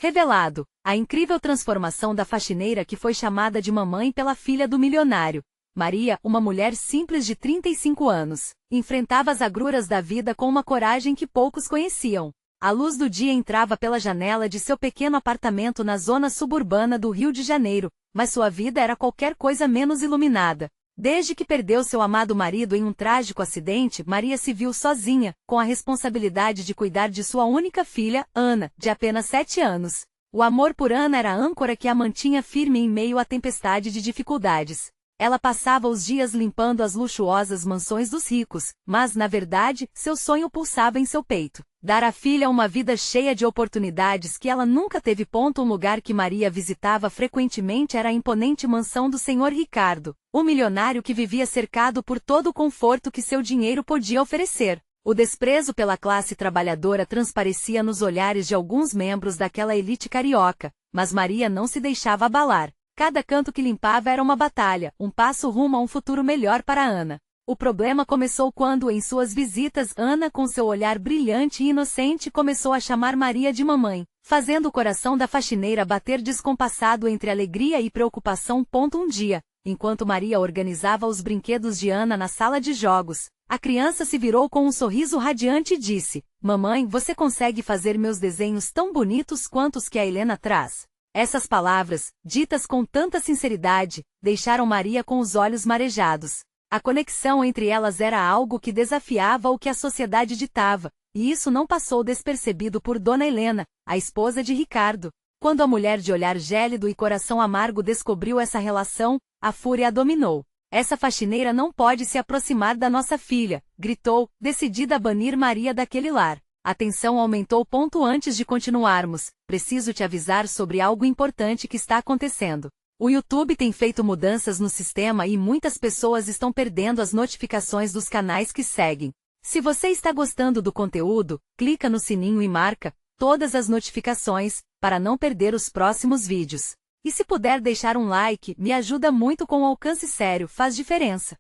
Revelado, a incrível transformação da faxineira que foi chamada de mamãe pela filha do milionário. Maria, uma mulher simples de 35 anos, enfrentava as agruras da vida com uma coragem que poucos conheciam. A luz do dia entrava pela janela de seu pequeno apartamento na zona suburbana do Rio de Janeiro, mas sua vida era qualquer coisa menos iluminada. Desde que perdeu seu amado marido em um trágico acidente, Maria se viu sozinha, com a responsabilidade de cuidar de sua única filha, Ana, de apenas 7 anos. O amor por Ana era a âncora que a mantinha firme em meio à tempestade de dificuldades. Ela passava os dias limpando as luxuosas mansões dos ricos, mas, na verdade, seu sonho pulsava em seu peito. Dar à filha uma vida cheia de oportunidades que ela nunca teve. Um lugar que Maria visitava frequentemente era a imponente mansão do Senhor Ricardo, o milionário que vivia cercado por todo o conforto que seu dinheiro podia oferecer. O desprezo pela classe trabalhadora transparecia nos olhares de alguns membros daquela elite carioca, mas Maria não se deixava abalar. Cada canto que limpava era uma batalha, um passo rumo a um futuro melhor para Ana. O problema começou quando, em suas visitas, Ana, com seu olhar brilhante e inocente, começou a chamar Maria de mamãe, fazendo o coração da faxineira bater descompassado entre alegria e preocupação. Um dia, enquanto Maria organizava os brinquedos de Ana na sala de jogos, a criança se virou com um sorriso radiante e disse: "Mamãe, você consegue fazer meus desenhos tão bonitos quanto os que a Helena traz?" Essas palavras, ditas com tanta sinceridade, deixaram Maria com os olhos marejados. A conexão entre elas era algo que desafiava o que a sociedade ditava, e isso não passou despercebido por Dona Helena, a esposa de Ricardo. Quando a mulher de olhar gélido e coração amargo descobriu essa relação, a fúria a dominou. "Essa faxineira não pode se aproximar da nossa filha", gritou, decidida a banir Maria daquele lar. A tensão aumentou. Antes de continuarmos, preciso te avisar sobre algo importante que está acontecendo. O YouTube tem feito mudanças no sistema e muitas pessoas estão perdendo as notificações dos canais que seguem. Se você está gostando do conteúdo, clica no sininho e marca todas as notificações, para não perder os próximos vídeos. E se puder deixar um like, me ajuda muito. Com alcance sério, faz diferença.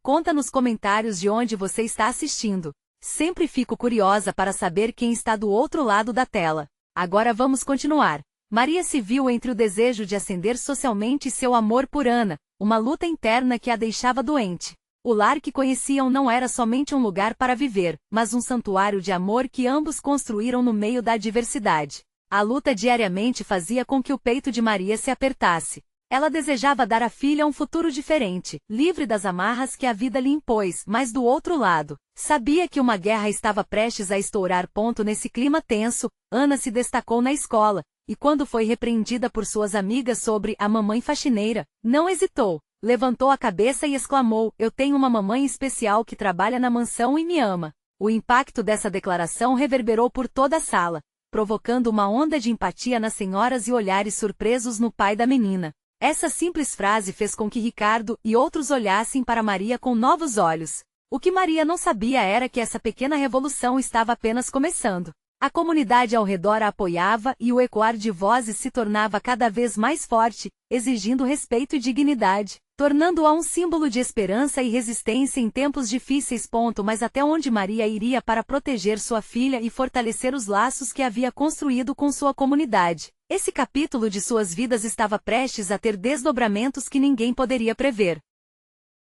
Conta nos comentários de onde você está assistindo. Sempre fico curiosa para saber quem está do outro lado da tela. Agora vamos continuar. Maria se viu entre o desejo de ascender socialmente e seu amor por Ana, uma luta interna que a deixava doente. O lar que conheciam não era somente um lugar para viver, mas um santuário de amor que ambos construíram no meio da adversidade. A luta diariamente fazia com que o peito de Maria se apertasse. Ela desejava dar à filha um futuro diferente, livre das amarras que a vida lhe impôs, mas do outro lado, sabia que uma guerra estava prestes a estourar. Nesse clima tenso, Ana se destacou na escola, e quando foi repreendida por suas amigas sobre a mamãe faxineira, não hesitou, levantou a cabeça e exclamou: "Eu tenho uma mamãe especial que trabalha na mansão e me ama." O impacto dessa declaração reverberou por toda a sala, provocando uma onda de empatia nas senhoras e olhares surpresos no pai da menina. Essa simples frase fez com que Ricardo e outros olhassem para Maria com novos olhos. O que Maria não sabia era que essa pequena revolução estava apenas começando. A comunidade ao redor a apoiava e o ecoar de vozes se tornava cada vez mais forte, exigindo respeito e dignidade, tornando-a um símbolo de esperança e resistência em tempos difíceis. Mas até onde Maria iria para proteger sua filha e fortalecer os laços que havia construído com sua comunidade? Esse capítulo de suas vidas estava prestes a ter desdobramentos que ninguém poderia prever.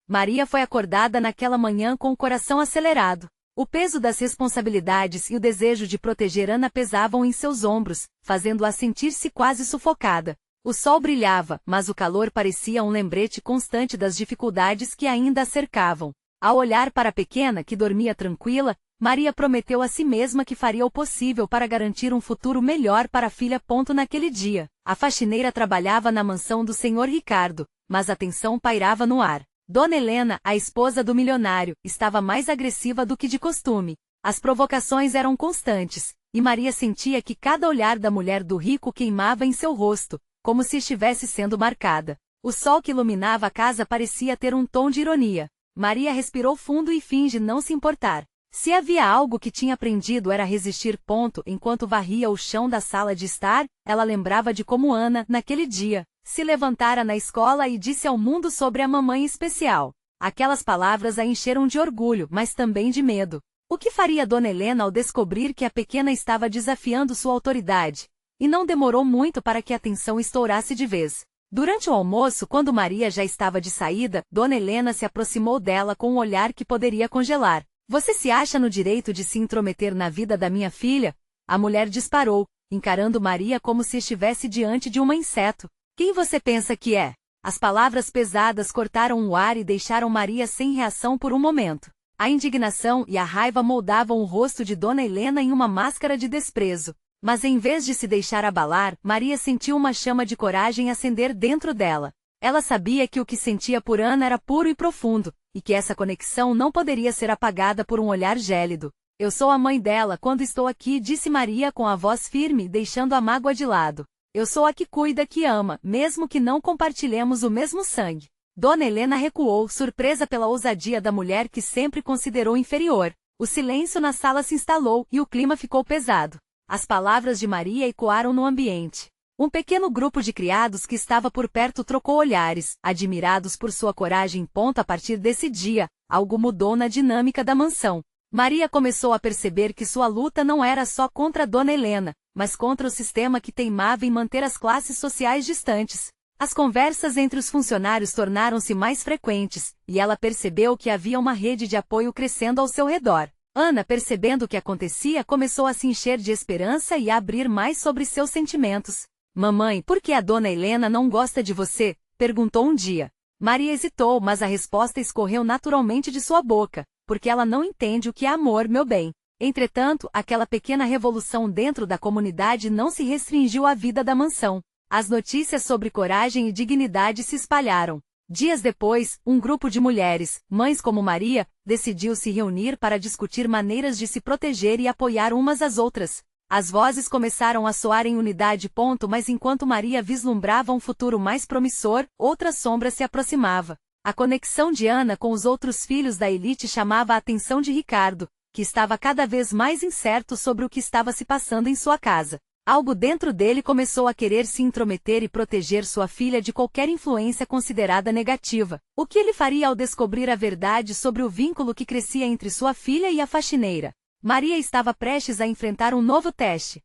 Maria foi acordada naquela manhã com o coração acelerado. O peso das responsabilidades e o desejo de proteger Ana pesavam em seus ombros, fazendo-a sentir-se quase sufocada. O sol brilhava, mas o calor parecia um lembrete constante das dificuldades que ainda a cercavam. Ao olhar para a pequena que dormia tranquila, Maria prometeu a si mesma que faria o possível para garantir um futuro melhor para a filha. Naquele dia, a faxineira trabalhava na mansão do Senhor Ricardo, mas a tensão pairava no ar. Dona Helena, a esposa do milionário, estava mais agressiva do que de costume. As provocações eram constantes, e Maria sentia que cada olhar da mulher do rico queimava em seu rosto, como se estivesse sendo marcada. O sol que iluminava a casa parecia ter um tom de ironia. Maria respirou fundo e finge não se importar. Se havia algo que tinha aprendido era resistir. Enquanto varria o chão da sala de estar, ela lembrava de como Ana, naquele dia, se levantara na escola e disse ao mundo sobre a mamãe especial. Aquelas palavras a encheram de orgulho, mas também de medo. O que faria Dona Helena ao descobrir que a pequena estava desafiando sua autoridade? e não demorou muito para que a tensão estourasse de vez. Durante o almoço, quando Maria já estava de saída, Dona Helena se aproximou dela com um olhar que poderia congelar. Você se acha no direito de se intrometer na vida da minha filha? A mulher disparou, encarando Maria como se estivesse diante de um inseto. Quem você pensa que é? As palavras pesadas cortaram o ar e deixaram Maria sem reação por um momento. A indignação e a raiva moldavam o rosto de Dona Helena em uma máscara de desprezo. Mas em vez de se deixar abalar, Maria sentiu uma chama de coragem acender dentro dela. Ela sabia que o que sentia por Ana era puro e profundo, e que essa conexão não poderia ser apagada por um olhar gélido. Eu sou a mãe dela quando estou aqui, disse Maria com a voz firme, deixando a mágoa de lado. Eu sou a que cuida, que ama, mesmo que não compartilhemos o mesmo sangue. Dona Helena recuou, surpresa pela ousadia da mulher que sempre considerou inferior. O silêncio na sala se instalou e o clima ficou pesado. As palavras de Maria ecoaram no ambiente. Um pequeno grupo de criados que estava por perto trocou olhares, admirados por sua coragem. A partir desse dia, algo mudou na dinâmica da mansão. Maria começou a perceber que sua luta não era só contra Dona Helena, mas contra o sistema que teimava em manter as classes sociais distantes. As conversas entre os funcionários tornaram-se mais frequentes, e ela percebeu que havia uma rede de apoio crescendo ao seu redor. Ana, percebendo o que acontecia, começou a se encher de esperança e a abrir mais sobre seus sentimentos. Mamãe, por que a Dona Helena não gosta de você? Perguntou um dia. Maria hesitou, mas a resposta escorreu naturalmente de sua boca, porque ela não entende o que é amor, meu bem. Entretanto, aquela pequena revolução dentro da comunidade não se restringiu à vida da mansão. As notícias sobre coragem e dignidade se espalharam. Dias depois, um grupo de mulheres, mães como Maria, decidiu se reunir para discutir maneiras de se proteger e apoiar umas às outras. As vozes começaram a soar em unidade. Mas enquanto Maria vislumbrava um futuro mais promissor, outra sombra se aproximava. A conexão de Ana com os outros filhos da elite chamava a atenção de Ricardo, que estava cada vez mais incerto sobre o que estava se passando em sua casa. Algo dentro dele começou a querer se intrometer e proteger sua filha de qualquer influência considerada negativa. O que ele faria ao descobrir a verdade sobre o vínculo que crescia entre sua filha e a faxineira? Maria estava prestes a enfrentar um novo teste.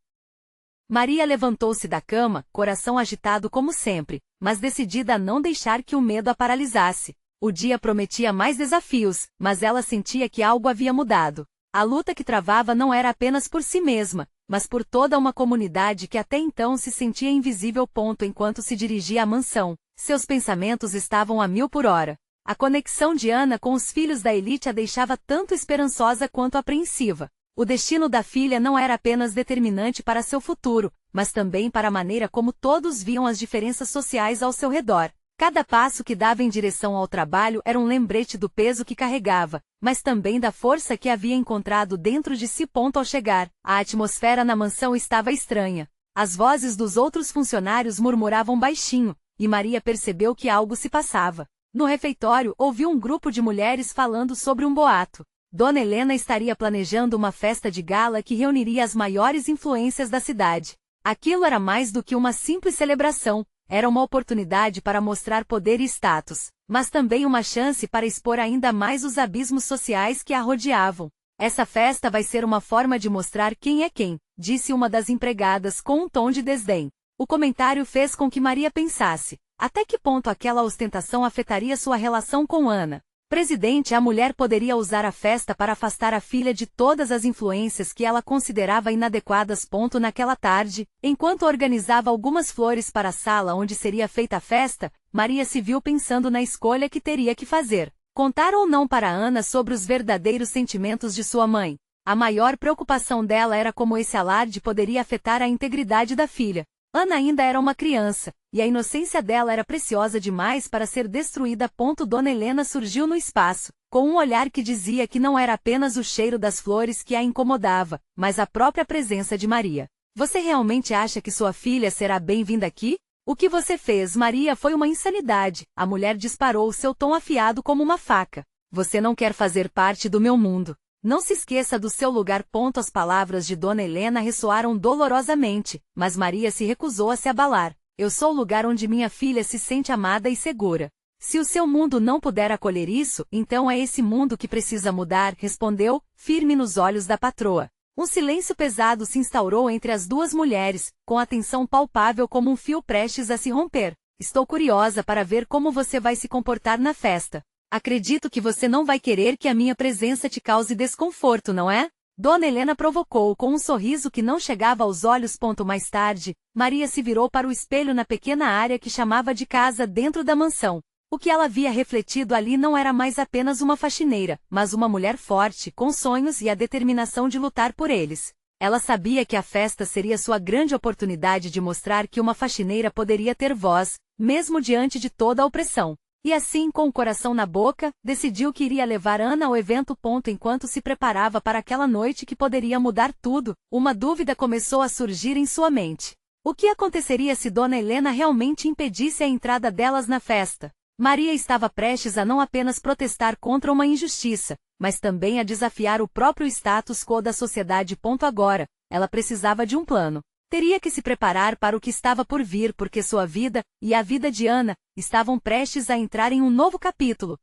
Maria levantou-se da cama, coração agitado como sempre, mas decidida a não deixar que o medo a paralisasse. O dia prometia mais desafios, mas ela sentia que algo havia mudado. A luta que travava não era apenas por si mesma, mas por toda uma comunidade que até então se sentia invisível. Enquanto se dirigia à mansão, seus pensamentos estavam a 1000 por hora. A conexão de Ana com os filhos da elite a deixava tanto esperançosa quanto apreensiva. O destino da filha não era apenas determinante para seu futuro, mas também para a maneira como todos viam as diferenças sociais ao seu redor. Cada passo que dava em direção ao trabalho era um lembrete do peso que carregava, mas também da força que havia encontrado dentro de si. Ao chegar, a atmosfera na mansão estava estranha. As vozes dos outros funcionários murmuravam baixinho, e Maria percebeu que algo se passava. No refeitório, ouviu um grupo de mulheres falando sobre um boato. Dona Helena estaria planejando uma festa de gala que reuniria as maiores influências da cidade. Aquilo era mais do que uma simples celebração. Era uma oportunidade para mostrar poder e status, mas também uma chance para expor ainda mais os abismos sociais que a rodeavam. Essa festa vai ser uma forma de mostrar quem é quem, disse uma das empregadas com um tom de desdém. O comentário fez com que Maria pensasse, até que ponto aquela ostentação afetaria sua relação com Ana. Presidente, a mulher poderia usar a festa para afastar a filha de todas as influências que ela considerava inadequadas. Naquela tarde, enquanto organizava algumas flores para a sala onde seria feita a festa, Maria se viu pensando na escolha que teria que fazer. Contar ou não para Ana sobre os verdadeiros sentimentos de sua mãe. A maior preocupação dela era como esse alarde poderia afetar a integridade da filha. Ana ainda era uma criança, e a inocência dela era preciosa demais para ser destruída. Dona Helena surgiu no espaço, com um olhar que dizia que não era apenas o cheiro das flores que a incomodava, mas a própria presença de Maria. Você realmente acha que sua filha será bem-vinda aqui? O que você fez, Maria, foi uma insanidade. A mulher disparou, seu tom afiado como uma faca. Você não quer fazer parte do meu mundo. Não se esqueça do seu lugar. As palavras de Dona Helena ressoaram dolorosamente, mas Maria se recusou a se abalar. Eu sou o lugar onde minha filha se sente amada e segura. Se o seu mundo não puder acolher isso, então é esse mundo que precisa mudar, respondeu, firme nos olhos da patroa. Um silêncio pesado se instaurou entre as duas mulheres, com a tensão palpável como um fio prestes a se romper. Estou curiosa para ver como você vai se comportar na festa. Acredito que você não vai querer que a minha presença te cause desconforto, não é? Dona Helena provocou com um sorriso que não chegava aos olhos. Mais tarde, Maria se virou para o espelho na pequena área que chamava de casa dentro da mansão. O que ela havia refletido ali não era mais apenas uma faxineira, mas uma mulher forte, com sonhos e a determinação de lutar por eles. Ela sabia que a festa seria sua grande oportunidade de mostrar que uma faxineira poderia ter voz, mesmo diante de toda a opressão. E assim, com o coração na boca, decidiu que iria levar Ana ao evento. Enquanto se preparava para aquela noite que poderia mudar tudo, uma dúvida começou a surgir em sua mente. O que aconteceria se Dona Helena realmente impedisse a entrada delas na festa? Maria estava prestes a não apenas protestar contra uma injustiça, mas também a desafiar o próprio status quo da sociedade. Agora, ela precisava de um plano. Teria que se preparar para o que estava por vir, porque sua vida, e a vida de Ana, estavam prestes a entrar em um novo capítulo.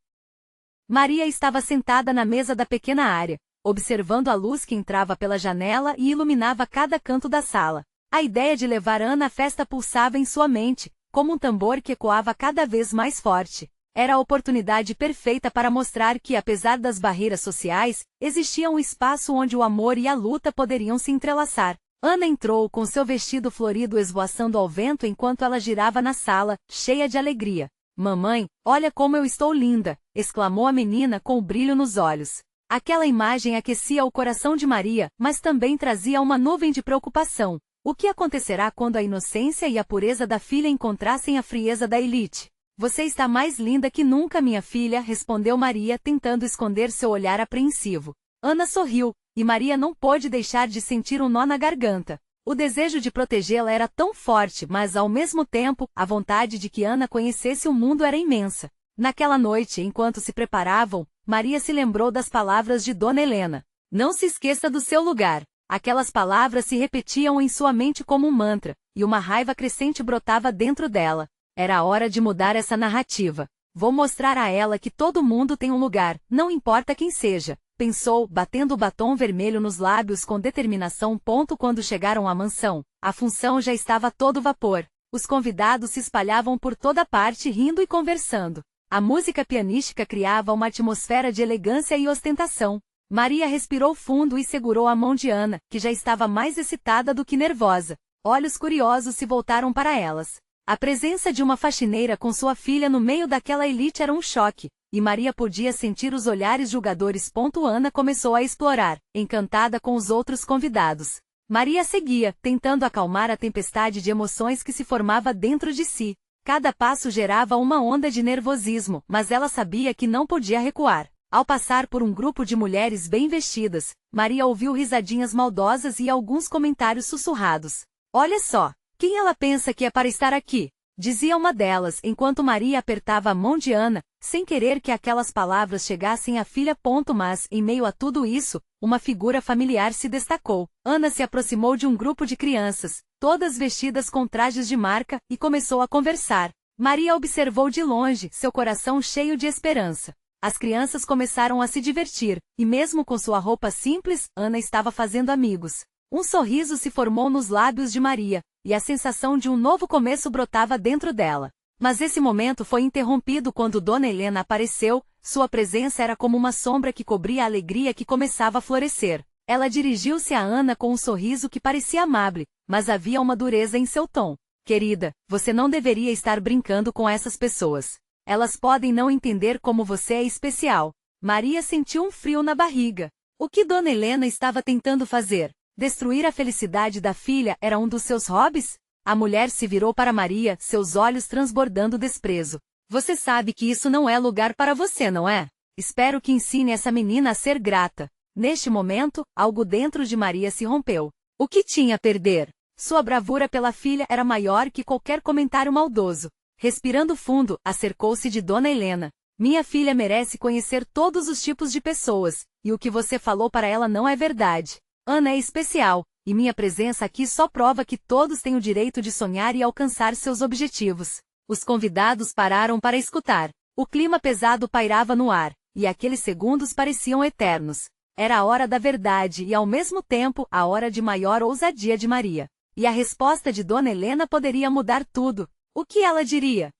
Maria estava sentada na mesa da pequena área, observando a luz que entrava pela janela e iluminava cada canto da sala. A ideia de levar Ana à festa pulsava em sua mente, como um tambor que ecoava cada vez mais forte. Era a oportunidade perfeita para mostrar que, apesar das barreiras sociais, existia um espaço onde o amor e a luta poderiam se entrelaçar. Ana entrou com seu vestido florido esvoaçando ao vento enquanto ela girava na sala, cheia de alegria. "Mamãe, olha como eu estou linda!" exclamou a menina com o brilho nos olhos. Aquela imagem aquecia o coração de Maria, mas também trazia uma nuvem de preocupação. O que acontecerá quando a inocência e a pureza da filha encontrassem a frieza da elite? "Você está mais linda que nunca, minha filha", respondeu Maria, tentando esconder seu olhar apreensivo. Ana sorriu, e Maria não pôde deixar de sentir um nó na garganta. O desejo de protegê-la era tão forte, mas ao mesmo tempo, a vontade de que Ana conhecesse o mundo era imensa. Naquela noite, enquanto se preparavam, Maria se lembrou das palavras de Dona Helena. "Não se esqueça do seu lugar." Aquelas palavras se repetiam em sua mente como um mantra, e uma raiva crescente brotava dentro dela. Era a hora de mudar essa narrativa. "Vou mostrar a ela que todo mundo tem um lugar, não importa quem seja", pensou, batendo o batom vermelho nos lábios com determinação. Quando chegaram à mansão, a função já estava a todo vapor. Os convidados se espalhavam por toda parte rindo e conversando. A música pianística criava uma atmosfera de elegância e ostentação. Maria respirou fundo e segurou a mão de Ana, que já estava mais excitada do que nervosa. Olhos curiosos se voltaram para elas. A presença de uma faxineira com sua filha no meio daquela elite era um choque, e Maria podia sentir os olhares julgadores. Ana começou a explorar, encantada com os outros convidados. Maria seguia, tentando acalmar a tempestade de emoções que se formava dentro de si. Cada passo gerava uma onda de nervosismo, mas ela sabia que não podia recuar. Ao passar por um grupo de mulheres bem vestidas, Maria ouviu risadinhas maldosas e alguns comentários sussurrados. "Olha só! Quem ela pensa que é para estar aqui?" dizia uma delas, enquanto Maria apertava a mão de Ana, sem querer que aquelas palavras chegassem à filha. Mas, em meio a tudo isso, uma figura familiar se destacou. Ana se aproximou de um grupo de crianças, todas vestidas com trajes de marca, e começou a conversar. Maria observou de longe, seu coração cheio de esperança. As crianças começaram a se divertir, e mesmo com sua roupa simples, Ana estava fazendo amigos. Um sorriso se formou nos lábios de Maria, e a sensação de um novo começo brotava dentro dela. Mas esse momento foi interrompido quando Dona Helena apareceu. Sua presença era como uma sombra que cobria a alegria que começava a florescer. Ela dirigiu-se a Ana com um sorriso que parecia amável, mas havia uma dureza em seu tom. "Querida, você não deveria estar brincando com essas pessoas. Elas podem não entender como você é especial." Maria sentiu um frio na barriga. O que Dona Helena estava tentando fazer? Destruir a felicidade da filha era um dos seus hobbies? A mulher se virou para Maria, seus olhos transbordando desprezo. "Você sabe que isso não é lugar para você, não é? Espero que ensine essa menina a ser grata." Neste momento, algo dentro de Maria se rompeu. O que tinha a perder? Sua bravura pela filha era maior que qualquer comentário maldoso. Respirando fundo, acercou-se de Dona Helena. "Minha filha merece conhecer todos os tipos de pessoas, e o que você falou para ela não é verdade. Ana é especial, e minha presença aqui só prova que todos têm o direito de sonhar e alcançar seus objetivos." Os convidados pararam para escutar. O clima pesado pairava no ar, e aqueles segundos pareciam eternos. Era a hora da verdade e, ao mesmo tempo, a hora de maior ousadia de Maria. E a resposta de Dona Helena poderia mudar tudo. O que ela diria?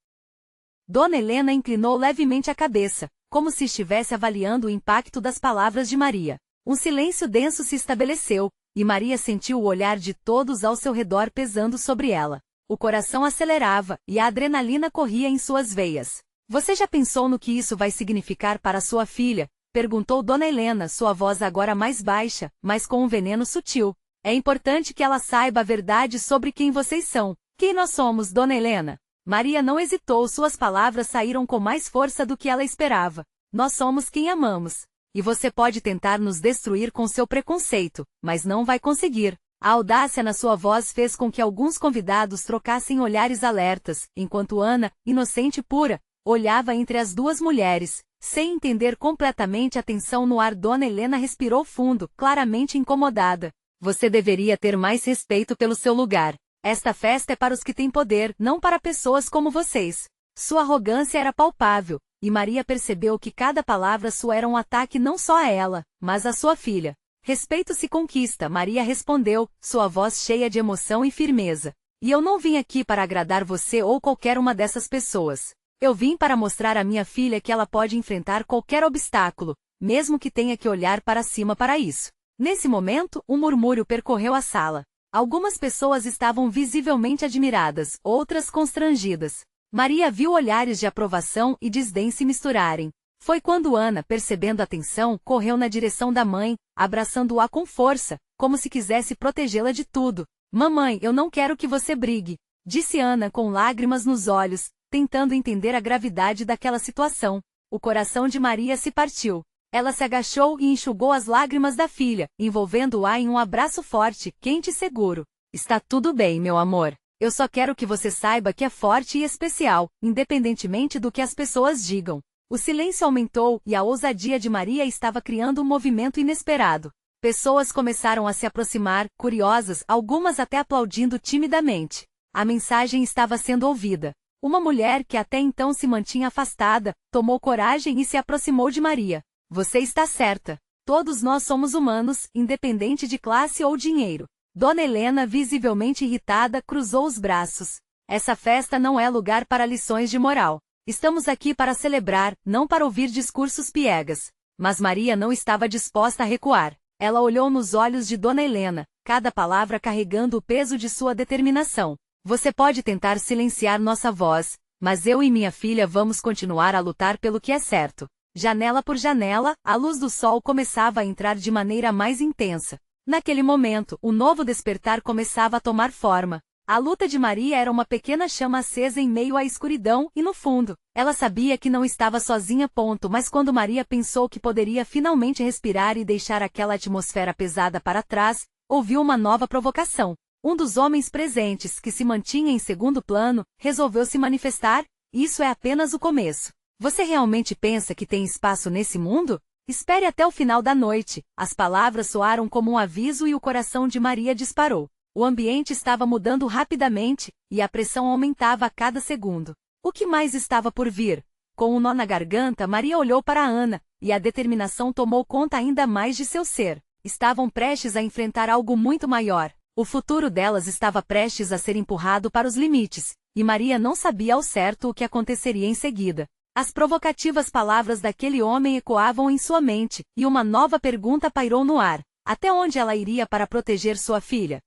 Dona Helena inclinou levemente a cabeça, como se estivesse avaliando o impacto das palavras de Maria. Um silêncio denso se estabeleceu, e Maria sentiu o olhar de todos ao seu redor pesando sobre ela. O coração acelerava, e a adrenalina corria em suas veias. Você já pensou no que isso vai significar para sua filha? Perguntou Dona Helena, sua voz agora mais baixa, mas com um veneno sutil. É importante que ela saiba a verdade sobre quem vocês são. Quem nós somos, Dona Helena? Maria não hesitou, suas palavras saíram com mais força do que ela esperava. Nós somos quem amamos. E você pode tentar nos destruir com seu preconceito, mas não vai conseguir. A audácia na sua voz fez com que alguns convidados trocassem olhares alertas, enquanto Ana, inocente e pura, olhava entre as duas mulheres. Sem entender completamente a tensão no ar, Dona Helena respirou fundo, claramente incomodada. Você deveria ter mais respeito pelo seu lugar. Esta festa é para os que têm poder, não para pessoas como vocês. Sua arrogância era palpável, e Maria percebeu que cada palavra sua era um ataque não só a ela, mas a sua filha. Respeito se conquista, Maria respondeu, sua voz cheia de emoção e firmeza. E eu não vim aqui para agradar você ou qualquer uma dessas pessoas. Eu vim para mostrar à minha filha que ela pode enfrentar qualquer obstáculo, mesmo que tenha que olhar para cima para isso. Nesse momento, um murmúrio percorreu a sala. Algumas pessoas estavam visivelmente admiradas, outras constrangidas. Maria viu olhares de aprovação e desdém se misturarem. Foi quando Ana, percebendo a tensão, correu na direção da mãe, abraçando-a com força, como se quisesse protegê-la de tudo. Mamãe, eu não quero que você brigue, disse Ana com lágrimas nos olhos, tentando entender a gravidade daquela situação. O coração de Maria se partiu. Ela se agachou e enxugou as lágrimas da filha, envolvendo-a em um abraço forte, quente e seguro. Está tudo bem, meu amor. Eu só quero que você saiba que é forte e especial, independentemente do que as pessoas digam. O silêncio aumentou e a ousadia de Maria estava criando um movimento inesperado. Pessoas começaram a se aproximar, curiosas, algumas até aplaudindo timidamente. A mensagem estava sendo ouvida. Uma mulher que até então se mantinha afastada, tomou coragem e se aproximou de Maria. Você está certa. Todos nós somos humanos, independente de classe ou dinheiro. Dona Helena, visivelmente irritada, cruzou os braços. Essa festa não é lugar para lições de moral. Estamos aqui para celebrar, não para ouvir discursos piegas. Mas Maria não estava disposta a recuar. Ela olhou nos olhos de Dona Helena, cada palavra carregando o peso de sua determinação. Você pode tentar silenciar nossa voz, mas eu e minha filha vamos continuar a lutar pelo que é certo. Janela por janela, a luz do sol começava a entrar de maneira mais intensa. Naquele momento, o novo despertar começava a tomar forma. A luta de Maria era uma pequena chama acesa em meio à escuridão e no fundo, ela sabia que não estava sozinha. Mas quando Maria pensou que poderia finalmente respirar e deixar aquela atmosfera pesada para trás, ouviu uma nova provocação. Um dos homens presentes, que se mantinha em segundo plano, resolveu se manifestar. Isso é apenas o começo. Você realmente pensa que tem espaço nesse mundo? Espere até o final da noite. As palavras soaram como um aviso e o coração de Maria disparou. O ambiente estava mudando rapidamente, e a pressão aumentava a cada segundo. O que mais estava por vir? Com um nó na garganta, Maria olhou para Ana, e a determinação tomou conta ainda mais de seu ser. Estavam prestes a enfrentar algo muito maior. O futuro delas estava prestes a ser empurrado para os limites, e Maria não sabia ao certo o que aconteceria em seguida. As provocativas palavras daquele homem ecoavam em sua mente, e uma nova pergunta pairou no ar. Até onde ela iria para proteger sua filha?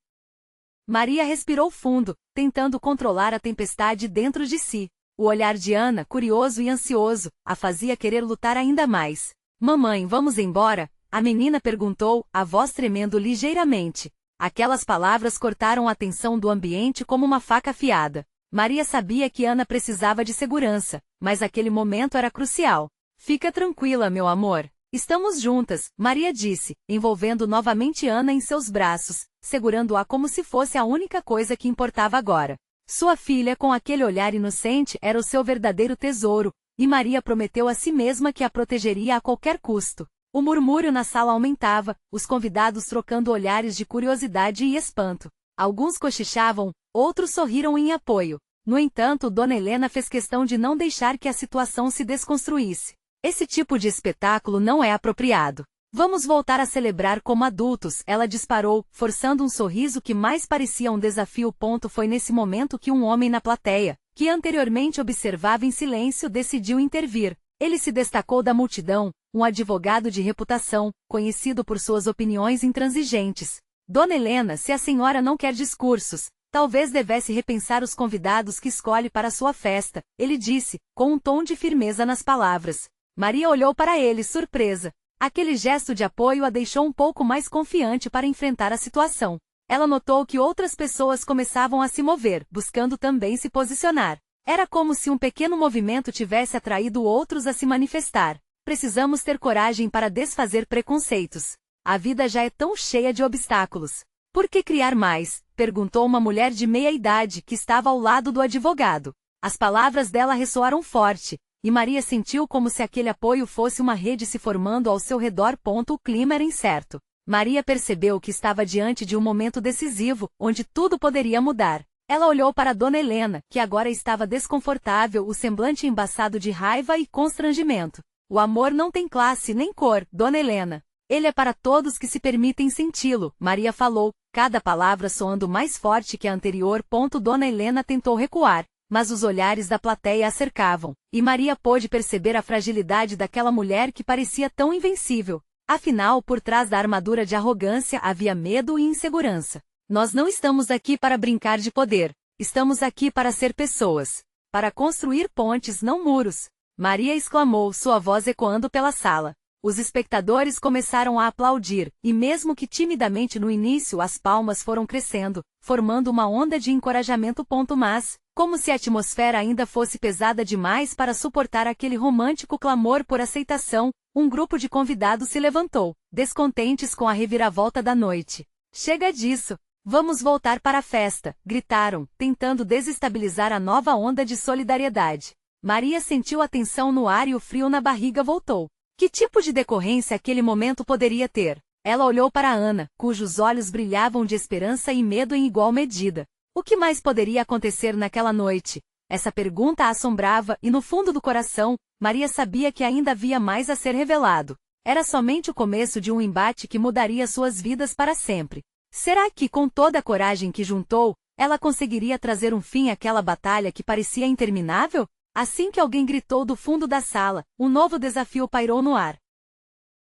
Maria respirou fundo, tentando controlar a tempestade dentro de si. O olhar de Ana, curioso e ansioso, a fazia querer lutar ainda mais. Mamãe, vamos embora? A menina perguntou, a voz tremendo ligeiramente. Aquelas palavras cortaram a tensão do ambiente como uma faca afiada. Maria sabia que Ana precisava de segurança, mas aquele momento era crucial. Fica tranquila, meu amor. Estamos juntas, Maria disse, envolvendo novamente Ana em seus braços, segurando-a como se fosse a única coisa que importava agora. Sua filha, com aquele olhar inocente, era o seu verdadeiro tesouro, e Maria prometeu a si mesma que a protegeria a qualquer custo. O murmúrio na sala aumentava, os convidados trocando olhares de curiosidade e espanto. Alguns cochichavam, outros sorriram em apoio. No entanto, Dona Helena fez questão de não deixar que a situação se desconstruísse. Esse tipo de espetáculo não é apropriado. Vamos voltar a celebrar como adultos, ela disparou, forçando um sorriso que mais parecia um desafio. Foi nesse momento que um homem na plateia, que anteriormente observava em silêncio, decidiu intervir. Ele se destacou da multidão, um advogado de reputação, conhecido por suas opiniões intransigentes. Dona Helena, se a senhora não quer discursos, talvez devesse repensar os convidados que escolhe para sua festa, ele disse, com um tom de firmeza nas palavras. Maria olhou para ele, surpresa. Aquele gesto de apoio a deixou um pouco mais confiante para enfrentar a situação. Ela notou que outras pessoas começavam a se mover, buscando também se posicionar. Era como se um pequeno movimento tivesse atraído outros a se manifestar. Precisamos ter coragem para desfazer preconceitos. A vida já é tão cheia de obstáculos. Por que criar mais? Perguntou uma mulher de meia-idade que estava ao lado do advogado. As palavras dela ressoaram forte, e Maria sentiu como se aquele apoio fosse uma rede se formando ao seu redor. O clima era incerto. Maria percebeu que estava diante de um momento decisivo, onde tudo poderia mudar. Ela olhou para Dona Helena, que agora estava desconfortável, o semblante embaçado de raiva e constrangimento. O amor não tem classe nem cor, Dona Helena. Ele é para todos que se permitem senti-lo, Maria falou, cada palavra soando mais forte que a anterior. Dona Helena tentou recuar, mas os olhares da plateia a cercavam, e Maria pôde perceber a fragilidade daquela mulher que parecia tão invencível. Afinal, por trás da armadura de arrogância havia medo e insegurança. Nós não estamos aqui para brincar de poder. Estamos aqui para ser pessoas. Para construir pontes, não muros. Maria exclamou, sua voz ecoando pela sala. Os espectadores começaram a aplaudir, e mesmo que timidamente no início, as palmas foram crescendo, formando uma onda de encorajamento. Mas, como se a atmosfera ainda fosse pesada demais para suportar aquele romântico clamor por aceitação, um grupo de convidados se levantou, descontentes com a reviravolta da noite. Chega disso! Vamos voltar para a festa, gritaram, tentando desestabilizar a nova onda de solidariedade. Maria sentiu a tensão no ar e o frio na barriga voltou. Que tipo de decorrência aquele momento poderia ter? Ela olhou para Ana, cujos olhos brilhavam de esperança e medo em igual medida. O que mais poderia acontecer naquela noite? Essa pergunta a assombrava e no fundo do coração, Maria sabia que ainda havia mais a ser revelado. Era somente o começo de um embate que mudaria suas vidas para sempre. Será que, com toda a coragem que juntou, ela conseguiria trazer um fim àquela batalha que parecia interminável? Assim que alguém gritou do fundo da sala, um novo desafio pairou no ar.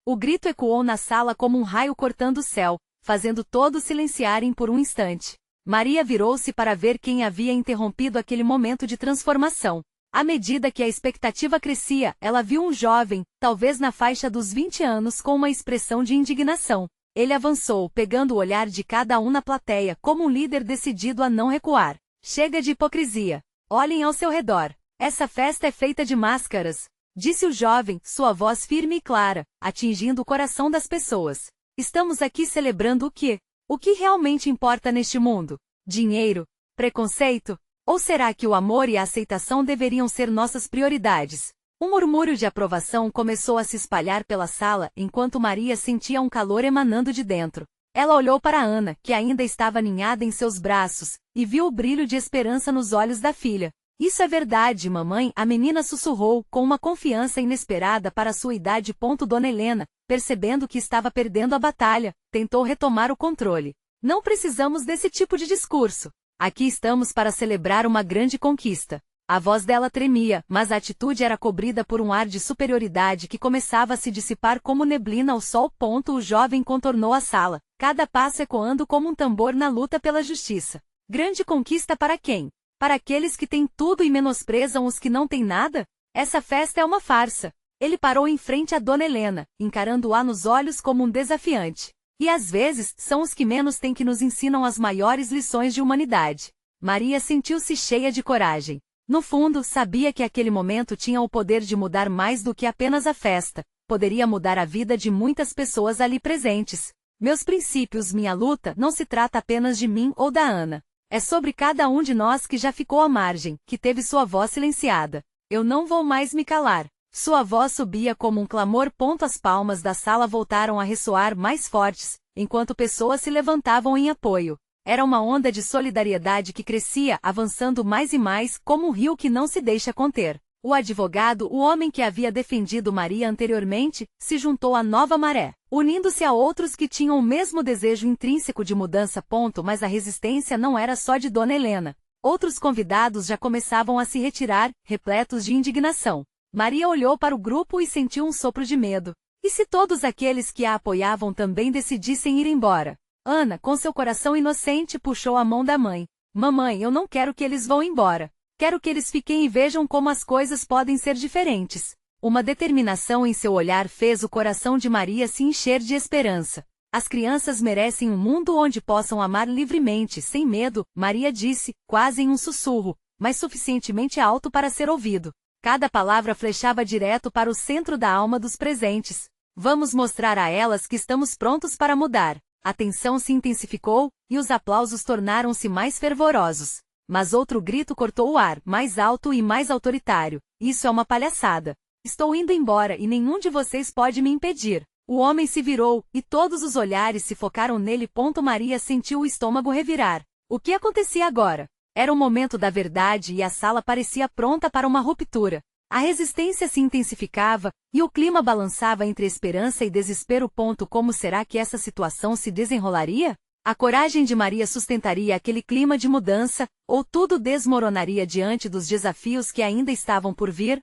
O grito ecoou na sala como um raio cortando o céu, fazendo todos silenciarem por um instante. Maria virou-se para ver quem havia interrompido aquele momento de transformação. À medida que a expectativa crescia, ela viu um jovem, talvez na faixa dos 20 anos, com uma expressão de indignação. Ele avançou, pegando o olhar de cada um na plateia, como um líder decidido a não recuar. Chega de hipocrisia. Olhem ao seu redor. Essa festa é feita de máscaras, disse o jovem, sua voz firme e clara, atingindo o coração das pessoas. Estamos aqui celebrando o quê? O que realmente importa neste mundo? Dinheiro? Preconceito? Ou será que o amor e a aceitação deveriam ser nossas prioridades? Um murmúrio de aprovação começou a se espalhar pela sala enquanto Maria sentia um calor emanando de dentro. Ela olhou para Ana, que ainda estava aninhada em seus braços, e viu o brilho de esperança nos olhos da filha. Isso é verdade, mamãe, a menina sussurrou, com uma confiança inesperada para sua idade. Dona Helena, percebendo que estava perdendo a batalha, tentou retomar o controle. Não precisamos desse tipo de discurso. Aqui estamos para celebrar uma grande conquista. A voz dela tremia, mas a atitude era cobrida por um ar de superioridade que começava a se dissipar como neblina ao sol. O jovem contornou a sala, cada passo ecoando como um tambor na luta pela justiça. Grande conquista para quem? Para aqueles que têm tudo e menosprezam os que não têm nada? Essa festa é uma farsa. Ele parou em frente a Dona Helena, encarando-a nos olhos como um desafiante. E às vezes, são os que menos têm que nos ensinam as maiores lições de humanidade. Maria sentiu-se cheia de coragem. No fundo, sabia que aquele momento tinha o poder de mudar mais do que apenas a festa. Poderia mudar a vida de muitas pessoas ali presentes. Meus princípios, minha luta, não se trata apenas de mim ou da Ana. É sobre cada um de nós que já ficou à margem, que teve sua voz silenciada. Eu não vou mais me calar. Sua voz subia como um clamor. As palmas da sala voltaram a ressoar mais fortes, enquanto pessoas se levantavam em apoio. Era uma onda de solidariedade que crescia, avançando mais e mais, como um rio que não se deixa conter. O advogado, o homem que havia defendido Maria anteriormente, se juntou à nova maré, unindo-se a outros que tinham o mesmo desejo intrínseco de mudança. Mas a resistência não era só de Dona Helena. Outros convidados já começavam a se retirar, repletos de indignação. Maria olhou para o grupo e sentiu um sopro de medo. E se todos aqueles que a apoiavam também decidissem ir embora? Ana, com seu coração inocente, puxou a mão da mãe. Mamãe, eu não quero que eles vão embora. Quero que eles fiquem e vejam como as coisas podem ser diferentes. Uma determinação em seu olhar fez o coração de Maria se encher de esperança. As crianças merecem um mundo onde possam amar livremente, sem medo, Maria disse, quase em um sussurro, mas suficientemente alto para ser ouvido. Cada palavra flechava direto para o centro da alma dos presentes. Vamos mostrar a elas que estamos prontos para mudar. A tensão se intensificou, e os aplausos tornaram-se mais fervorosos. Mas outro grito cortou o ar, mais alto e mais autoritário. Isso é uma palhaçada. Estou indo embora e nenhum de vocês pode me impedir. O homem se virou, e todos os olhares se focaram nele. Maria sentiu o estômago revirar. O que acontecia agora? Era o momento da verdade e a sala parecia pronta para uma ruptura. A resistência se intensificava, e o clima balançava entre esperança e desespero. Como será que essa situação se desenrolaria? A coragem de Maria sustentaria aquele clima de mudança, ou tudo desmoronaria diante dos desafios que ainda estavam por vir?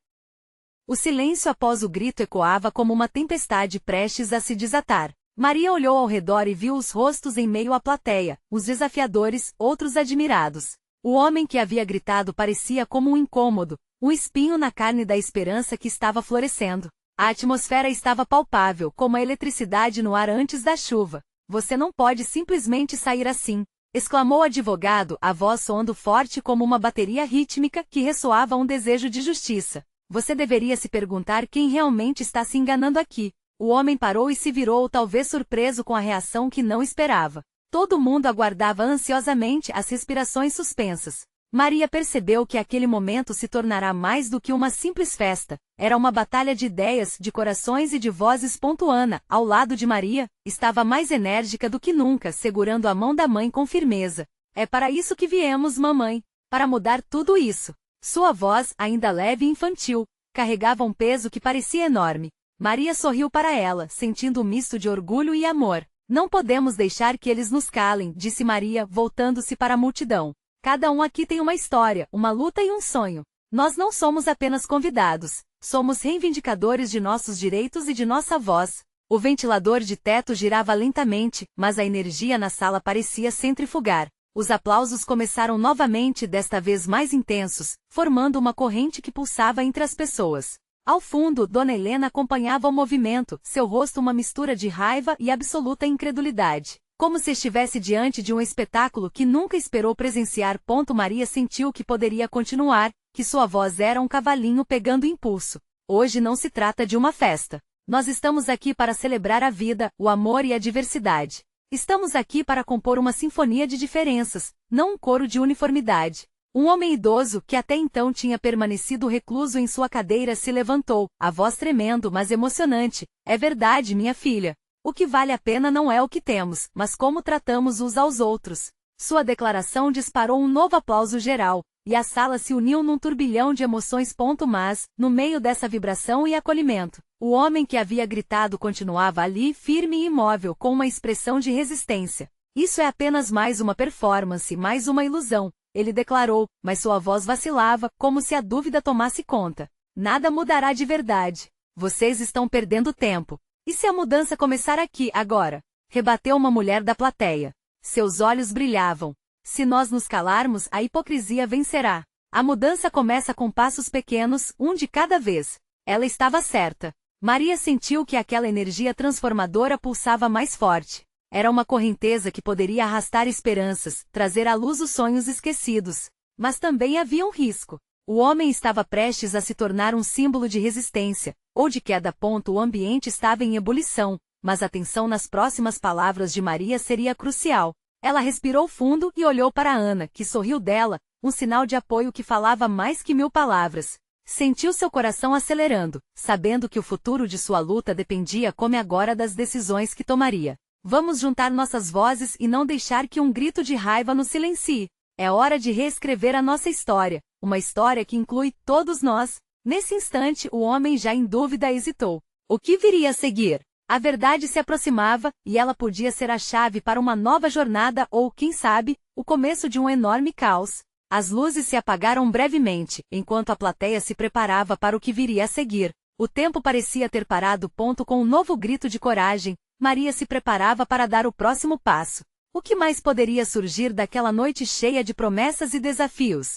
O silêncio após o grito ecoava como uma tempestade prestes a se desatar. Maria olhou ao redor e viu os rostos em meio à plateia, os desafiadores, outros admirados. O homem que havia gritado parecia como um incômodo, um espinho na carne da esperança que estava florescendo. A atmosfera estava palpável, como a eletricidade no ar antes da chuva. Você não pode simplesmente sair assim, exclamou o advogado, a voz soando forte como uma bateria rítmica que ressoava um desejo de justiça. Você deveria se perguntar quem realmente está se enganando aqui. O homem parou e se virou, talvez surpreso com a reação que não esperava. Todo mundo aguardava ansiosamente, as respirações suspensas. Maria percebeu que aquele momento se tornará mais do que uma simples festa. Era uma batalha de ideias, de corações e de vozes. Ana, ao lado de Maria, estava mais enérgica do que nunca, segurando a mão da mãe com firmeza. É para isso que viemos, mamãe. Para mudar tudo isso. Sua voz, ainda leve e infantil, carregava um peso que parecia enorme. Maria sorriu para ela, sentindo um misto de orgulho e amor. Não podemos deixar que eles nos calem, disse Maria, voltando-se para a multidão. Cada um aqui tem uma história, uma luta e um sonho. Nós não somos apenas convidados, somos reivindicadores de nossos direitos e de nossa voz. O ventilador de teto girava lentamente, mas a energia na sala parecia centrifugar. Os aplausos começaram novamente, desta vez mais intensos, formando uma corrente que pulsava entre as pessoas. Ao fundo, Dona Helena acompanhava o movimento, seu rosto uma mistura de raiva e absoluta incredulidade. Como se estivesse diante de um espetáculo que nunca esperou presenciar. Maria sentiu que poderia continuar, que sua voz era um cavalinho pegando impulso. Hoje não se trata de uma festa. Nós estamos aqui para celebrar a vida, o amor e a diversidade. Estamos aqui para compor uma sinfonia de diferenças, não um coro de uniformidade. Um homem idoso, que até então tinha permanecido recluso em sua cadeira, se levantou, a voz tremendo mas emocionante. É verdade, minha filha. O que vale a pena não é o que temos, mas como tratamos uns aos outros. Sua declaração disparou um novo aplauso geral, e a sala se uniu num turbilhão de emoções. Mas, no meio dessa vibração e acolhimento, o homem que havia gritado continuava ali, firme e imóvel, com uma expressão de resistência. Isso é apenas mais uma performance, mais uma ilusão, ele declarou, mas sua voz vacilava, como se a dúvida tomasse conta. Nada mudará de verdade. Vocês estão perdendo tempo. E se a mudança começar aqui, agora? Rebateu uma mulher da plateia. Seus olhos brilhavam. Se nós nos calarmos, a hipocrisia vencerá. A mudança começa com passos pequenos, um de cada vez. Ela estava certa. Maria sentiu que aquela energia transformadora pulsava mais forte. Era uma correnteza que poderia arrastar esperanças, trazer à luz os sonhos esquecidos. Mas também havia um risco. O homem estava prestes a se tornar um símbolo de resistência, ou de queda. O ambiente estava em ebulição, mas a tensão nas próximas palavras de Maria seria crucial. Ela respirou fundo e olhou para Ana, que sorriu dela, um sinal de apoio que falava mais que 1000 palavras. Sentiu seu coração acelerando, sabendo que o futuro de sua luta dependia como agora das decisões que tomaria. Vamos juntar nossas vozes e não deixar que um grito de raiva nos silencie. É hora de reescrever a nossa história, uma história que inclui todos nós. Nesse instante, o homem, já em dúvida, hesitou. O que viria a seguir? A verdade se aproximava, e ela podia ser a chave para uma nova jornada ou, quem sabe, o começo de um enorme caos. As luzes se apagaram brevemente, enquanto a plateia se preparava para o que viria a seguir. O tempo parecia ter parado. Com um novo grito de coragem, Maria se preparava para dar o próximo passo. O que mais poderia surgir daquela noite cheia de promessas e desafios?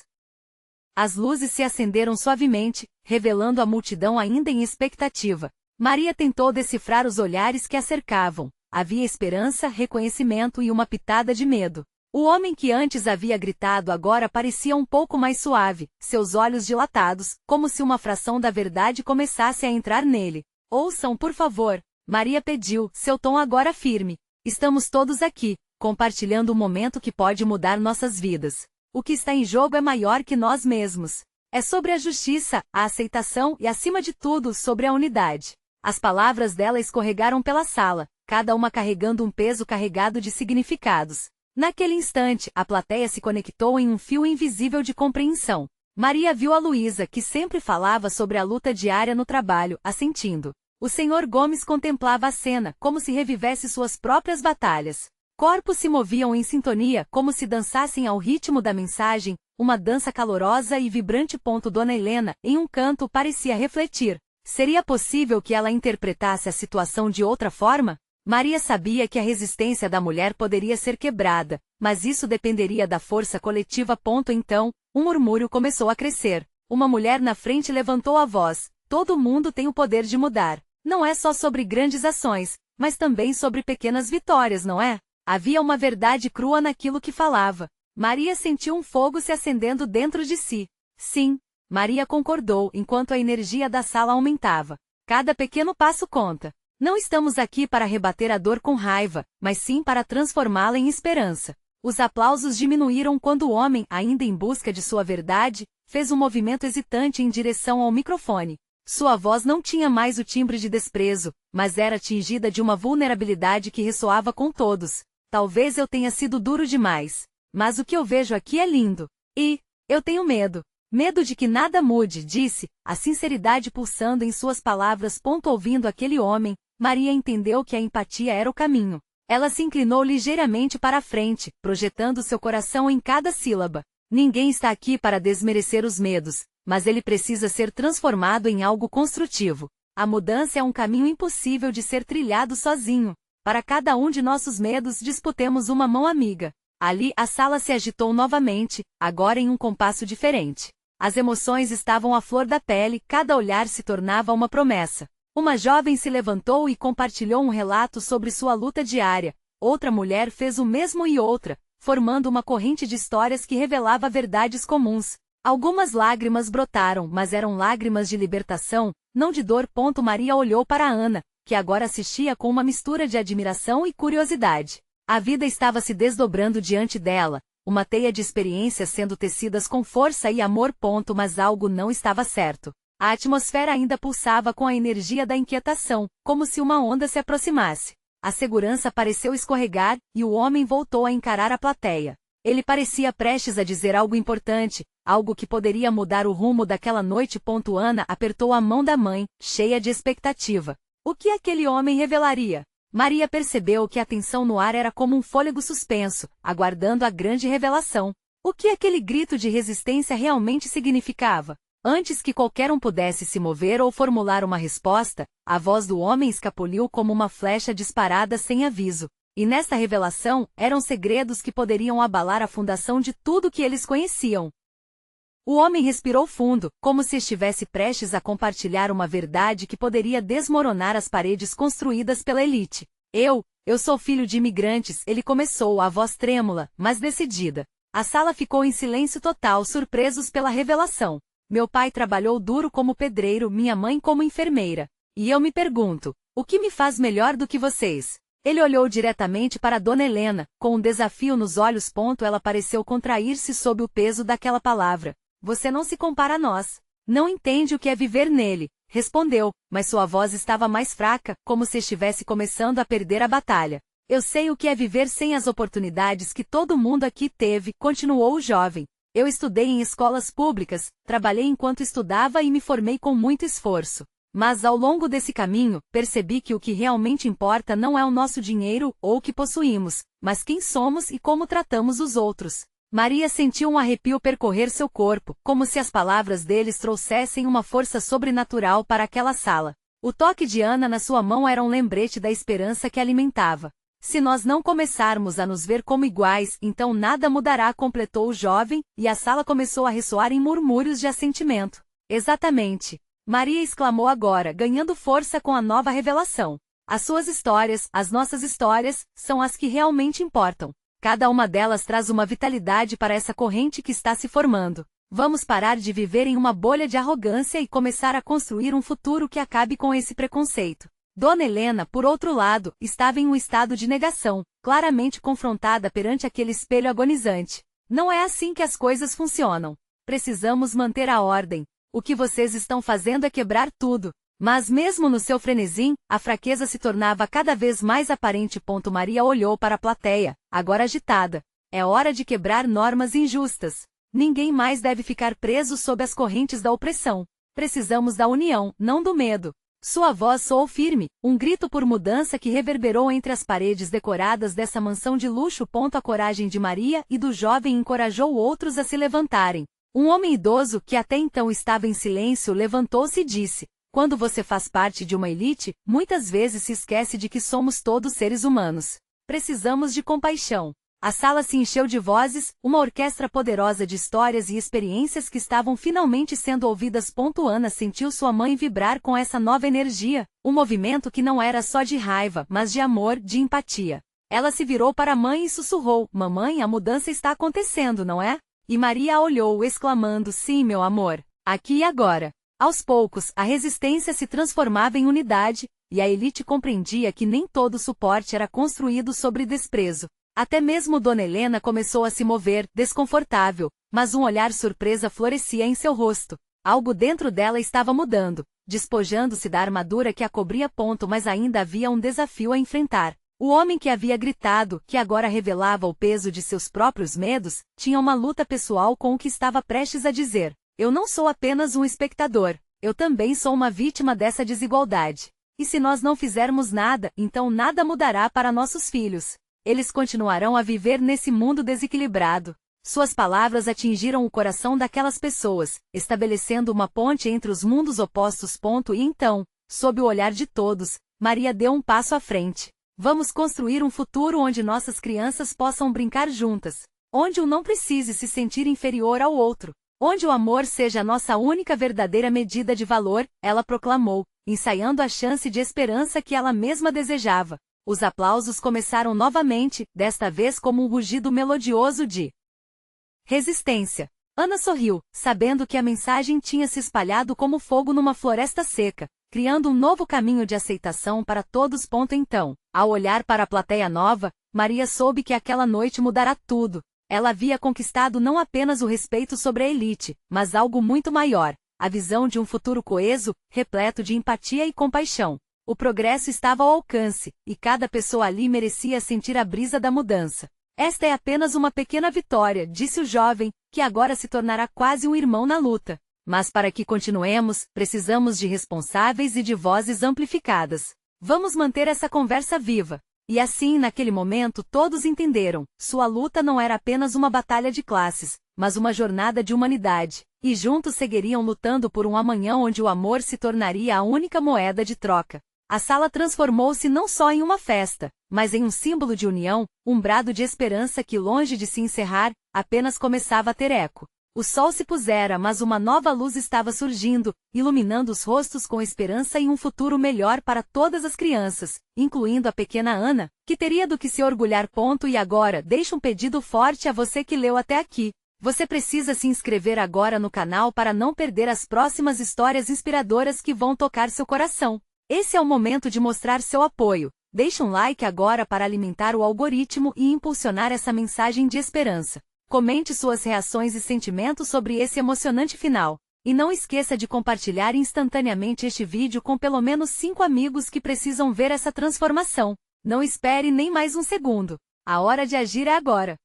As luzes se acenderam suavemente, revelando a multidão ainda em expectativa. Maria tentou decifrar os olhares que a cercavam. Havia esperança, reconhecimento e uma pitada de medo. O homem que antes havia gritado agora parecia um pouco mais suave, seus olhos dilatados, como se uma fração da verdade começasse a entrar nele. Ouçam, por favor, Maria pediu, seu tom agora firme. Estamos todos aqui, compartilhando um momento que pode mudar nossas vidas. O que está em jogo é maior que nós mesmos. É sobre a justiça, a aceitação e, acima de tudo, sobre a unidade. As palavras dela escorregaram pela sala, cada uma carregando um peso carregado de significados. Naquele instante, a plateia se conectou em um fio invisível de compreensão. Maria viu a Luísa, que sempre falava sobre a luta diária no trabalho, assentindo. O Sr. Gomes contemplava a cena, como se revivesse suas próprias batalhas. Corpos se moviam em sintonia, como se dançassem ao ritmo da mensagem, uma dança calorosa e vibrante. Dona Helena, em um canto, parecia refletir. Seria possível que ela interpretasse a situação de outra forma? Maria sabia que a resistência da mulher poderia ser quebrada, mas isso dependeria da força coletiva. Então, um murmúrio começou a crescer. Uma mulher na frente levantou a voz. Todo mundo tem o poder de mudar. Não é só sobre grandes ações, mas também sobre pequenas vitórias, não é? Havia uma verdade crua naquilo que falava. Maria sentiu um fogo se acendendo dentro de si. Sim, Maria concordou enquanto a energia da sala aumentava. Cada pequeno passo conta. Não estamos aqui para rebater a dor com raiva, mas sim para transformá-la em esperança. Os aplausos diminuíram quando o homem, ainda em busca de sua verdade, fez um movimento hesitante em direção ao microfone. Sua voz não tinha mais o timbre de desprezo, mas era tingida de uma vulnerabilidade que ressoava com todos. Talvez eu tenha sido duro demais, mas o que eu vejo aqui é lindo. E eu tenho medo. Medo de que nada mude, disse, a sinceridade pulsando em suas palavras. Ouvindo aquele homem, Maria entendeu que a empatia era o caminho. Ela se inclinou ligeiramente para a frente, projetando seu coração em cada sílaba. Ninguém está aqui para desmerecer os medos, mas ele precisa ser transformado em algo construtivo. A mudança é um caminho impossível de ser trilhado sozinho. Para cada um de nossos medos, disputemos uma mão amiga. Ali, a sala se agitou novamente, agora em um compasso diferente. As emoções estavam à flor da pele, cada olhar se tornava uma promessa. Uma jovem se levantou e compartilhou um relato sobre sua luta diária. Outra mulher fez o mesmo e outra, formando uma corrente de histórias que revelava verdades comuns. Algumas lágrimas brotaram, mas eram lágrimas de libertação, não de dor. Maria olhou para Ana, que agora assistia com uma mistura de admiração e curiosidade. A vida estava se desdobrando diante dela, uma teia de experiências sendo tecidas com força e amor. Mas algo não estava certo. A atmosfera ainda pulsava com a energia da inquietação, como se uma onda se aproximasse. A segurança pareceu escorregar, e o homem voltou a encarar a plateia. Ele parecia prestes a dizer algo importante, algo que poderia mudar o rumo daquela noite. Ana apertou a mão da mãe, cheia de expectativa. O que aquele homem revelaria? Maria percebeu que a tensão no ar era como um fôlego suspenso, aguardando a grande revelação. O que aquele grito de resistência realmente significava? Antes que qualquer um pudesse se mover ou formular uma resposta, a voz do homem escapuliu como uma flecha disparada sem aviso. E nesta revelação, eram segredos que poderiam abalar a fundação de tudo que eles conheciam. O homem respirou fundo, como se estivesse prestes a compartilhar uma verdade que poderia desmoronar as paredes construídas pela elite. Eu sou filho de imigrantes, ele começou, a voz trêmula, mas decidida. A sala ficou em silêncio total, surpresos pela revelação. Meu pai trabalhou duro como pedreiro, minha mãe como enfermeira. E eu me pergunto, o que me faz melhor do que vocês? Ele olhou diretamente para Dona Helena, com um desafio nos olhos. Ela pareceu contrair-se sob o peso daquela palavra. Você não se compara a nós. Não entende o que é viver nele, respondeu, mas sua voz estava mais fraca, como se estivesse começando a perder a batalha. Eu sei o que é viver sem as oportunidades que todo mundo aqui teve, continuou o jovem. Eu estudei em escolas públicas, trabalhei enquanto estudava e me formei com muito esforço. Mas ao longo desse caminho, percebi que o que realmente importa não é o nosso dinheiro ou o que possuímos, mas quem somos e como tratamos os outros. Maria sentiu um arrepio percorrer seu corpo, como se as palavras deles trouxessem uma força sobrenatural para aquela sala. O toque de Ana na sua mão era um lembrete da esperança que alimentava. Se nós não começarmos a nos ver como iguais, então nada mudará, completou o jovem, e a sala começou a ressoar em murmúrios de assentimento. Exatamente. Maria exclamou agora, ganhando força com a nova revelação. As suas histórias, as nossas histórias, são as que realmente importam. Cada uma delas traz uma vitalidade para essa corrente que está se formando. Vamos parar de viver em uma bolha de arrogância e começar a construir um futuro que acabe com esse preconceito. Dona Helena, por outro lado, estava em um estado de negação, claramente confrontada perante aquele espelho agonizante. Não é assim que as coisas funcionam. Precisamos manter a ordem. O que vocês estão fazendo é quebrar tudo. Mas mesmo no seu frenesim, a fraqueza se tornava cada vez mais aparente. Maria olhou para a plateia, agora agitada. É hora de quebrar normas injustas. Ninguém mais deve ficar preso sob as correntes da opressão. Precisamos da união, não do medo. Sua voz soou firme, um grito por mudança que reverberou entre as paredes decoradas dessa mansão de luxo. A coragem de Maria e do jovem encorajou outros a se levantarem. Um homem idoso, que até então estava em silêncio, levantou-se e disse: quando você faz parte de uma elite, muitas vezes se esquece de que somos todos seres humanos. Precisamos de compaixão. A sala se encheu de vozes, uma orquestra poderosa de histórias e experiências que estavam finalmente sendo ouvidas. Ana sentiu sua mãe vibrar com essa nova energia, um movimento que não era só de raiva, mas de amor, de empatia. Ela se virou para a mãe e sussurrou: mamãe, a mudança está acontecendo, não é? E Maria a olhou, exclamando: sim, meu amor, aqui e agora. Aos poucos, a resistência se transformava em unidade, e a elite compreendia que nem todo suporte era construído sobre desprezo. Até mesmo Dona Helena começou a se mover, desconfortável, mas um olhar surpresa florescia em seu rosto. Algo dentro dela estava mudando, despojando-se da armadura que a cobria. Mas ainda havia um desafio a enfrentar. O homem que havia gritado, que agora revelava o peso de seus próprios medos, tinha uma luta pessoal com o que estava prestes a dizer. Eu não sou apenas um espectador, eu também sou uma vítima dessa desigualdade. E se nós não fizermos nada, então nada mudará para nossos filhos. Eles continuarão a viver nesse mundo desequilibrado. Suas palavras atingiram o coração daquelas pessoas, estabelecendo uma ponte entre os mundos opostos. E então, sob o olhar de todos, Maria deu um passo à frente. Vamos construir um futuro onde nossas crianças possam brincar juntas, onde um não precise se sentir inferior ao outro, onde o amor seja a nossa única verdadeira medida de valor, ela proclamou, ensaiando a chance de esperança que ela mesma desejava. Os aplausos começaram novamente, desta vez como um rugido melodioso de resistência. Ana sorriu, sabendo que a mensagem tinha se espalhado como fogo numa floresta seca, criando um novo caminho de aceitação para todos. Então, ao olhar para a plateia nova, Maria soube que aquela noite mudará tudo. Ela havia conquistado não apenas o respeito sobre a elite, mas algo muito maior, a visão de um futuro coeso, repleto de empatia e compaixão. O progresso estava ao alcance, e cada pessoa ali merecia sentir a brisa da mudança. Esta é apenas uma pequena vitória, disse o jovem, que agora se tornará quase um irmão na luta. Mas para que continuemos, precisamos de responsáveis e de vozes amplificadas. Vamos manter essa conversa viva. E assim, naquele momento, todos entenderam. Sua luta não era apenas uma batalha de classes, mas uma jornada de humanidade. E juntos seguiriam lutando por um amanhã onde o amor se tornaria a única moeda de troca. A sala transformou-se não só em uma festa, mas em um símbolo de união, um brado de esperança que, longe de se encerrar, apenas começava a ter eco. O sol se pusera, mas uma nova luz estava surgindo, iluminando os rostos com esperança e um futuro melhor para todas as crianças, incluindo a pequena Ana, que teria do que se orgulhar. E agora, deixo um pedido forte a você que leu até aqui. Você precisa se inscrever agora no canal para não perder as próximas histórias inspiradoras que vão tocar seu coração. Esse é o momento de mostrar seu apoio. Deixe um like agora para alimentar o algoritmo e impulsionar essa mensagem de esperança. Comente suas reações e sentimentos sobre esse emocionante final. E não esqueça de compartilhar instantaneamente este vídeo com pelo menos 5 amigos que precisam ver essa transformação. Não espere nem mais um segundo. A hora de agir é agora.